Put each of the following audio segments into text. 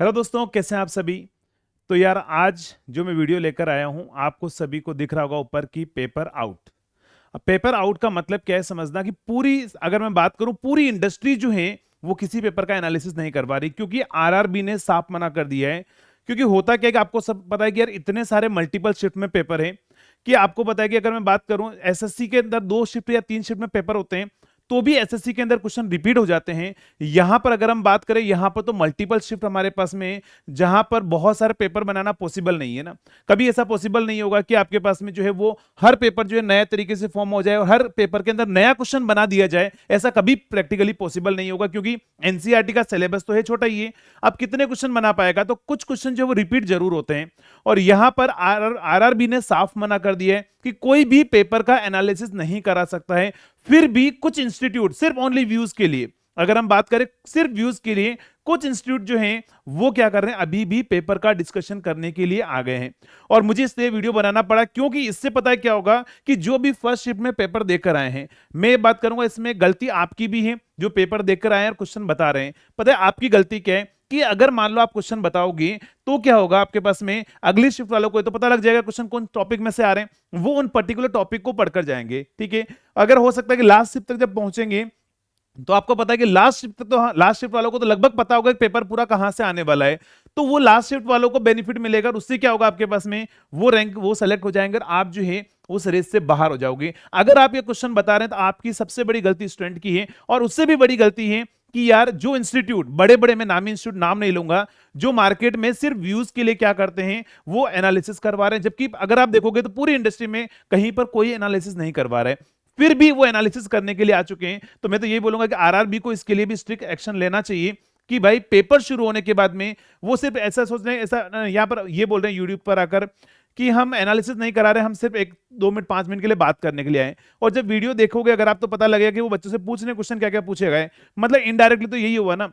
Hello दोस्तों, कैसे हैं आप सभी। तो यार आज जो मैं वीडियो लेकर आया हूं, आपको सभी को दिख रहा होगा ऊपर की पेपर आउट। अब पेपर आउट का मतलब क्या है समझना कि पूरी, अगर मैं बात करूं, पूरी इंडस्ट्री जो है वो किसी पेपर का एनालिसिस नहीं करवा रही, क्योंकि आरआरबी ने साफ मना कर दिया है। क्योंकि होता क्या है कि आपको सब पता है कि यार इतने सारे मल्टीपल शिफ्ट में पेपर है कि आपको पता है कि अगर मैं बात करूं एसएससी के अंदर 2 शिफ्ट या 3 शिफ्ट में पेपर होते हैं, तो भी एसएससी के अंदर क्वेश्चन रिपीट हो जाते हैं। यहां पर अगर हम बात करें, यहां पर तो मल्टीपल शिफ्ट हमारे पास में है, जहां पर बहुत सारे पेपर बनाना पॉसिबल नहीं है ना। कभी ऐसा पॉसिबल नहीं होगा कि आपके पास में जो है वो हर पेपर जो है नया तरीके से फॉर्म हो जाए और हर पेपर के अंदर नया क्वेश्चन बना दिया जाए। ऐसा कभी प्रैक्टिकली पॉसिबल नहीं होगा, क्योंकि एनसीईआरटी का सिलेबस तो है छोटा ही है। अब कितने क्वेश्चन बना पाएगा, तो कुछ क्वेश्चन जो वो रिपीट जरूर होते हैं। और यहां पर आरआरबी ने साफ मना कर दिया है कि कोई भी पेपर का एनालिसिस नहीं करा सकता है। फिर भी कुछ इंस्टीट्यूट सिर्फ ओनली व्यूज के लिए, अगर हम बात करें सिर्फ व्यूज के लिए, कुछ इंस्टीट्यूट जो हैं वो क्या कर रहे हैं, अभी भी पेपर का डिस्कशन करने के लिए आ गए हैं। और मुझे इसलिए वीडियो बनाना पड़ा, क्योंकि इससे पता है क्या होगा कि जो भी फर्स्ट शिफ्ट में पेपर देकर आए हैं, मैं बात करूंगा इसमें गलती आपकी भी है। जो पेपर देकर आए हैं और क्वेश्चन बता रहे हैं, पता है आपकी गलती क्या है कि अगर मान लो आप क्वेश्चन बताओगे तो क्या होगा, आपके पास में अगली शिफ्ट वालों को तो पता लग जाएगा क्वेश्चन कौन टॉपिक में से आ रहे हैं, वो उन पर्टिकुलर टॉपिक को पढ़कर जाएंगे। ठीक है, अगर हो सकता है कि लास्ट शिफ्ट तक जब पहुंचेंगे तो आपको पता है कि लास्ट शिफ्ट तो, लास्ट शिफ्ट वालों को तो लगभग पता होगा कि पेपर पूरा कहां से आने वाला है। तो वो लास्ट शिफ्ट वालों को बेनिफिट मिलेगा और उससे क्या होगा, आपके पास में वो रैंक वो सेलेक्ट हो जाएंगे और आप जो है उस रेस से बाहर हो जाओगे। अगर आप ये क्वेश्चन बता रहे हैं तो आपकी सबसे बड़ी गलती स्टूडेंट की है। और उससे भी बड़ी गलती है कि यार जो इंस्टीट्यूट बड़े बड़े, मैं नामी इंस्टीट्यूट नाम नहीं लूंगा, जो मार्केट में सिर्फ व्यूज के लिए क्या करते हैं, वो एनालिसिस करवा रहे हैं। जबकि अगर आप देखोगे तो पूरी इंडस्ट्री में कहीं पर कोई एनालिसिस नहीं करवा रहे, फिर भी वो एनालिसिस करने के लिए आ चुके हैं। तो मैं तो यही बोलूंगा कि आरआरबी को इसके लिए भी स्ट्रिक्ट एक्शन लेना चाहिए कि भाई पेपर शुरू होने के बाद में वो सिर्फ ऐसा सोच रहे हैं, ऐसा यहां पर ये बोल रहे हैं यूट्यूब पर आकर कि हम एनालिसिस नहीं करा रहे, हम सिर्फ 1 2 मिनट 5 मिनट के लिए बात करने के लिए आए। और जब वीडियो देखोगे अगर आप, तो पता लगेगा कि वो बच्चों से पूछने क्वेश्चन क्या क्या पूछे गए। मतलब इनडायरेक्टली तो यही हुआ ना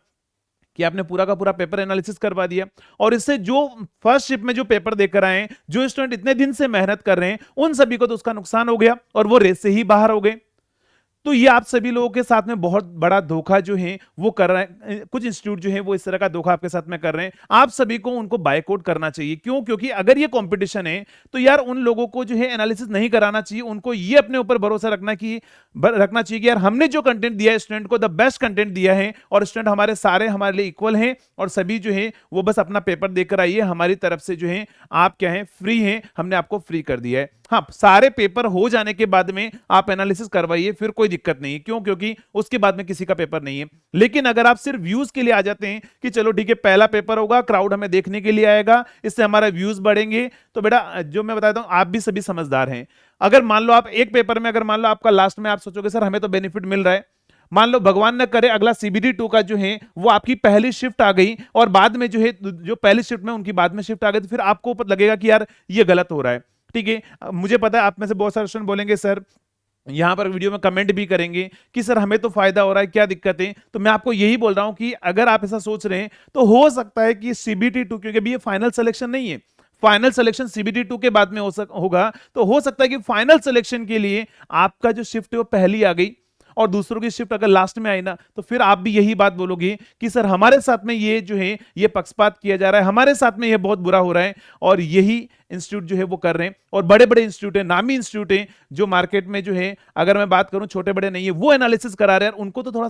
कि आपने पूरा का पूरा पेपर एनालिसिस करवा दिया। और इससे जो फर्स्ट शिफ्ट में जो पेपर देकर आए हैं, जो स्टूडेंट इतने दिन से मेहनत कर रहे हैं, उन सभी को तो उसका नुकसान हो गया और वो रेस से ही बाहर हो गए। तो ये आप सभी लोगों के साथ में बहुत बड़ा धोखा जो है वो कर रहे हैं। कुछ इंस्टीट्यूट जो है वो इस तरह का धोखा आपके साथ में कर रहे हैं। आप सभी को उनको बायकॉट करना चाहिए। क्यों? क्योंकि अगर ये कंपटीशन है तो यार उन लोगों को जो है एनालिसिस नहीं कराना चाहिए। उनको ये अपने ऊपर भरोसा रखना चाहिए कि यार हमने जो कंटेंट दिया है स्टूडेंट को, द बेस्ट कंटेंट दिया है और स्टूडेंट हमारे सारे हमारे लिए इक्वल हैं और सभी जो है वो बस अपना पेपर देकर आइए, हमारी तरफ से जो है आप क्या है, फ्री हैं, हमने आपको फ्री कर दिया है। हाँ, सारे पेपर हो जाने के बाद में आप एनालिसिस करवाइए, फिर कोई दिक्कत नहीं है। क्यों? क्योंकि उसके बाद में किसी का पेपर नहीं है। लेकिन अगर आप सिर्फ व्यूज के लिए आ जाते हैं कि चलो ठीक है पहला पेपर होगा, क्राउड हमें देखने के लिए आएगा, इससे हमारा व्यूज बढ़ेंगे, तो बेटा जो मैं बताता हूं, आप भी सभी समझदार हैं। अगर मान लो आप एक पेपर में, अगर मान लो आपका लास्ट में आप सोचोगे सर हमें तो बेनिफिट मिल रहा है, मान लो भगवान न करे अगला सीबीडी 2 का जो है वो आपकी पहली शिफ्ट आ गई और बाद में जो है जो पहली शिफ्ट में उनकी बाद में शिफ्ट आ गई, तो फिर आपको लगेगा कि यार ये गलत हो रहा है। ठीक है, मुझे पता है आप में से बहुत सारे स्टूडेंट बोलेंगे सर, यहां पर वीडियो में कमेंट भी करेंगे कि सर हमें तो फायदा हो रहा है, क्या दिक्कत है। तो मैं आपको यही बोल रहा हूं कि अगर आप ऐसा सोच रहे हैं तो हो सकता है कि सीबीटी 2, क्योंकि अभी ये फाइनल सिलेक्शन नहीं है, फाइनल सिलेक्शन सीबीटी 2 के बाद में होगा, तो हो सकता है कि फाइनल सिलेक्शन के लिए आपका जो शिफ्ट है वो पहली आ गई और दूसरों की शिफ्ट अगर लास्ट में आई ना, तो फिर आप भी यही बात बोलोगे कि सर हमारे साथ में ये जो है ये पक्षपात किया जा रहा है, हमारे साथ में ये बहुत बुरा हो रहा है। और यही इंस्टीट्यूट जो है वो कर रहे हैं और बड़े बड़े इंस्टीट्यूट है, नामी इंस्टीट्यूट है, जो मार्केट में जो है, अगर मैं बात करूं छोटे बड़े नहीं है, वो एनालिसिस करा रहे हैं। उनको तो थोड़ा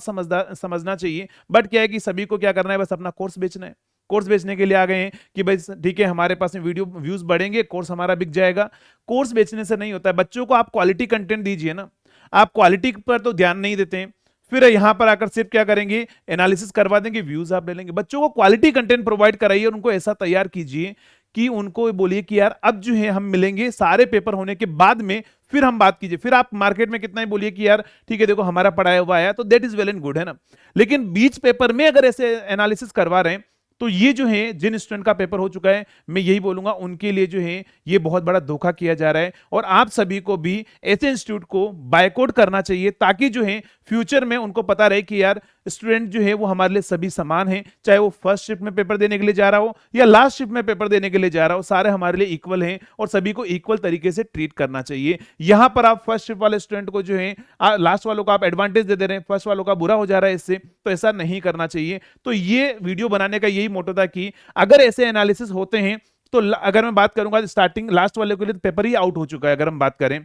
समझना चाहिए। बट क्या है कि सभी को क्या करना है, बस अपना कोर्स बेचना है। कोर्स बेचने के लिए आ गए हैं कि भाई ठीक है हमारे पास में वीडियो व्यूज बढ़ेंगे, कोर्स हमारा बिक जाएगा। कोर्स बेचने से नहीं होता है। बच्चों को आप क्वालिटी कंटेंट दीजिए ना, आप क्वालिटी पर तो ध्यान नहीं देते हैं। फिर यहां पर आकर सिर्फ क्या करेंगे, एनालिसिस करवा देंगे, व्यूज आप ले लेंगे। बच्चों को क्वालिटी कंटेंट प्रोवाइड कराइए और उनको ऐसा तैयार कीजिए कि उनको बोलिए कि यार अब जो है हम मिलेंगे सारे पेपर होने के बाद में, फिर हम बात कीजिए। फिर आप मार्केट में कितना ही बोलिए कि यार ठीक है देखो हमारा पढ़ाया हुआ आया, तो that is well and good, है ना। लेकिन बीच पेपर में अगर ऐसे एनालिसिस करवा रहे हैं, तो ये जो है जिन स्टूडेंट का पेपर हो चुका है, मैं यही बोलूंगा उनके लिए जो है ये बहुत बड़ा धोखा किया जा रहा है। और आप सभी को भी ऐसे इंस्टीट्यूट को बायकॉट करना चाहिए, ताकि जो है फ्यूचर में उनको पता रहे कि यार स्टूडेंट जो है वो हमारे लिए सभी समान है, चाहे वो फर्स्ट शिफ्ट में पेपर देने के लिए जा रहा हो या लास्ट शिफ्ट में पेपर देने के लिए जा रहा हो, सारे हमारे लिए इक्वल हैं और सभी को इक्वल तरीके से ट्रीट करना चाहिए। यहां पर आप फर्स्ट शिफ्ट वाले स्टूडेंट को जो है लास्ट वालों को आप एडवांटेज दे रहे हैं, फर्स्ट वालों का बुरा हो जा रहा है इससे, तो ऐसा नहीं करना चाहिए। तो ये वीडियो बनाने का यही मोटो था कि अगर ऐसे एनालिसिस होते हैं तो अगर मैं बात करूंगा स्टार्टिंग लास्ट वाले के लिए तो पेपर ही आउट हो चुका है अगर हम बात करें,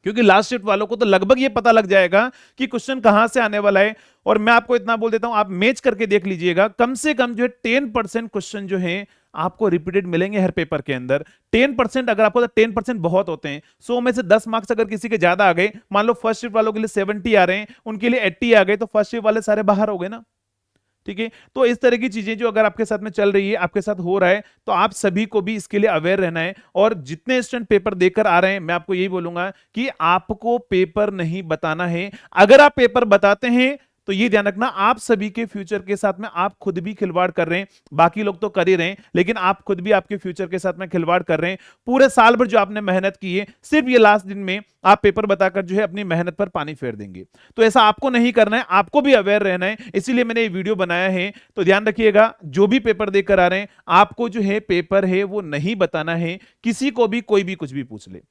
क्योंकि लास्ट शिफ्ट वालों को तो लगभग ये पता लग जाएगा कि क्वेश्चन कहां से आने वाला है। और मैं आपको इतना बोल देता हूं, आप मैच करके देख लीजिएगा, कम से कम जो है 10% क्वेश्चन जो है आपको रिपीटेड मिलेंगे हर पेपर के अंदर। 10% अगर आपको 10% बहुत होते हैं, 100 में से 10 मार्क्स अगर किसी के ज्यादा आ गए, मान लो फर्स्ट शिफ्ट वालों के लिए 70 आ रहे हैं, उनके लिए 80 आ गए, तो फर्स्ट शिफ्ट वाले सारे बाहर हो गए ना। ठीक है, तो इस तरह की चीजें जो अगर आपके साथ में चल रही है, आपके साथ हो रहा है, तो आप सभी को भी इसके लिए अवेयर रहना है। और जितने स्टूडेंट पेपर देकर आ रहे हैं, मैं आपको यही बोलूंगा कि आपको पेपर नहीं बताना है। अगर आप पेपर बताते हैं तो ये ध्यान रखना, आप सभी के फ्यूचर के साथ में आप खुद भी खिलवाड़ कर रहे हैं। बाकी लोग तो कर ही रहे हैं, लेकिन आप खुद भी आपके फ्यूचर के साथ में खिलवाड़ कर रहे हैं। पूरे साल भर जो आपने मेहनत की है, सिर्फ ये लास्ट दिन में आप पेपर बताकर जो है अपनी मेहनत पर पानी फेर देंगे। तो ऐसा आपको नहीं करना है, आपको भी अवेयर रहना है, इसीलिए मैंने ये वीडियो बनाया है। तो ध्यान रखिएगा, जो भी पेपर देकर आ रहे हैं, आपको जो है पेपर है वो नहीं बताना है, किसी को भी कोई भी कुछ भी पूछ ले।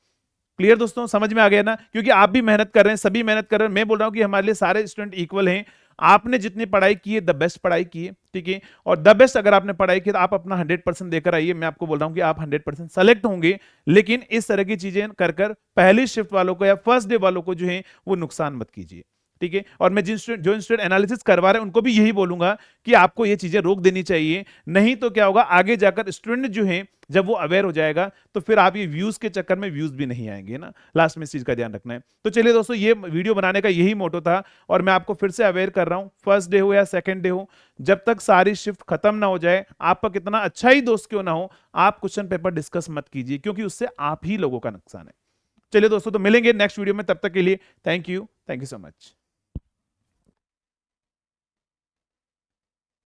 क्लियर दोस्तों, समझ में आ गया ना? क्योंकि आप भी मेहनत कर रहे हैं, सभी मेहनत कर रहे हैं। मैं बोल रहा हूं कि हमारे लिए सारे स्टूडेंट इक्वल हैं। आपने जितनी पढ़ाई की है, द बेस्ट पढ़ाई की है, ठीक है, और द बेस्ट अगर आपने पढ़ाई की तो आप अपना 100% देकर आइए। मैं आपको बोल रहा हूं कि आप 100% सेलेक्ट होंगे, लेकिन इस तरह की चीजें कर कर पहली शिफ्ट वालों को या फर्स्ट डे वालों को जो है वो नुकसान मत कीजिए। ठीक है, और मैं जो इंस्टेंट एनालिसिस करवा रहे हैं उनको भी यही बोलूंगा कि आपको ये चीजें रोक देनी चाहिए। नहीं तो क्या होगा, आगे जाकर स्टूडेंट जो है जब वो अवेयर हो जाएगा तो फिर आप ये व्यूज के चक्कर में व्यूज भी नहीं आएंगे ना। लास्ट में इस चीज का ध्यान रखना है। तो चलिए दोस्तों, ये वीडियो बनाने का यही मोटो था, और मैं आपको फिर से अवेयर कर रहा हूं, फर्स्ट डे हो या सेकंड डे हो, जब तक सारी शिफ्ट खत्म ना हो जाए, आपका कितना अच्छा ही दोस्त क्यों ना हो, आप क्वेश्चन पेपर डिस्कस मत कीजिए, क्योंकि उससे आप ही लोगों का नुकसान है। चलिए दोस्तों, तो मिलेंगे नेक्स्ट वीडियो में, तब तक के लिए थैंक यू सो मच।